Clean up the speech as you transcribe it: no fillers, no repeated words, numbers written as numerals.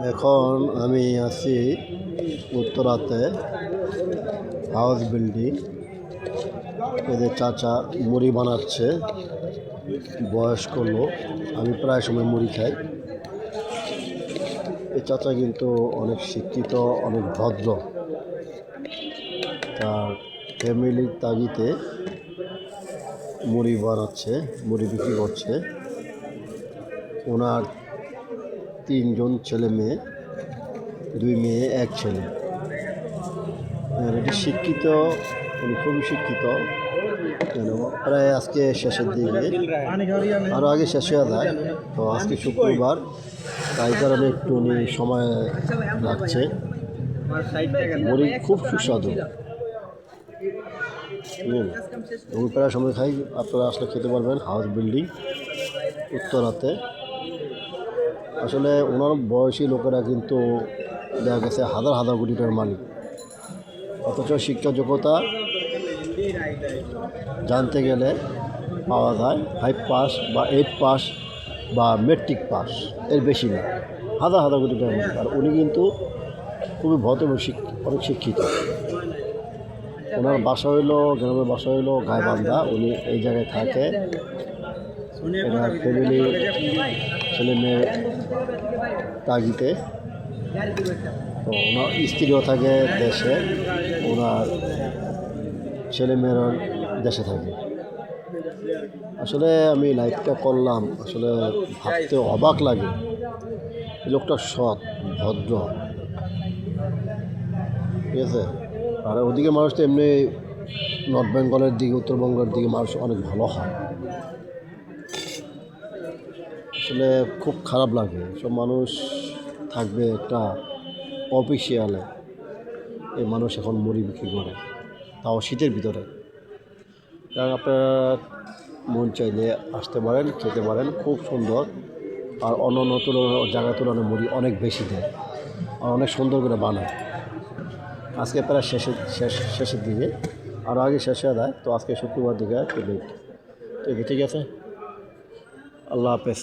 এখন আমি আছি উত্তরাতে হাউস বিল্ডিং। এদের চাচা মুড়ি বানাচ্ছে, বয়স্ক লোক। আমি প্রায় সময় মুড়ি খাই। এই চাচা কিন্তু অনেক শিক্ষিত, অনেক ভদ্র। তার ফ্যামিলির তাগিদে মুড়ি বানাচ্ছে, মুড়ি বিক্রি করছে। ওনার 3 জন ছেলে মেয়ে, 2 মেয়ে 1 ছেলে। এটি শিক্ষিত, উনি খুবই শিক্ষিত। প্রায় আজকে শেষের দিকে, আরও আগে শেষ হয়ে যায়। তো আজকে শুক্রবার, তাই কারণে একটু উনি সময় লাগছে। মুড়ি খুব সুস্বাদু, আমি প্রায় সময় খাই। আপনারা আসলে খেতে পারবেন হাউস বিল্ডিং উত্তরাতে। আসলে ওনার বয়সী লোকেরা কিন্তু দেখা গেছে হাজার হাজার কোটি টাকার মালিক, অথচ শিক্ষা যোগ্যতা জানতে গেলে পাওয়া যায় 5 পাস বা 8 পাস বা মেট্রিক পাস, এর বেশি না। হাজার হাজার কোটি টাকার মালিক। আর উনি কিন্তু খুবই ভদ্র, অনেক শিক্ষিত। ওনার বাসা হইলো, গ্রামের বাসা হইলো গাইবান্ধা। উনি এই জায়গায় থাকে। ওনার ফ্যামিলি, ছেলে মেয়ে তাগিতে। তো ওনার স্ত্রীও থাকে দেশে, ওনার ছেলে মেয়েরা দেশে থাকে। আসলে আমি লাইভটা করলাম, আসলে ভাবতে অবাক লাগে। এই লোকটা সৎ, ভদ্র, ঠিক আছে। আর ওদিকে মানুষ তো এমনি নর্থ বেঙ্গলের দিকে, উত্তরবঙ্গের দিকে মানুষ অনেক ভালো হয়। আসলে খুব খারাপ লাগে, সব মানুষ থাকবে একটা অফিসিয়ালে, এই মানুষ এখন মুড়ি বিক্রি করে, তাও শীতের ভিতরে। কারণ আপনারা মন চাইলে আসতে পারেন, খেতে পারেন, খুব সুন্দর। আর অন্য জায়গার তুলনায় মুড়ি অনেক বেশি দেয় আর অনেক সুন্দর করে বানায়। আজকে প্রায় শেষের দিকে, আরও আগে শেষ হয়ে যায়। তো আজকে শুক্রবার দিকে একটু লেট। ঠিক আছে, আল্লাহ হাফেজ।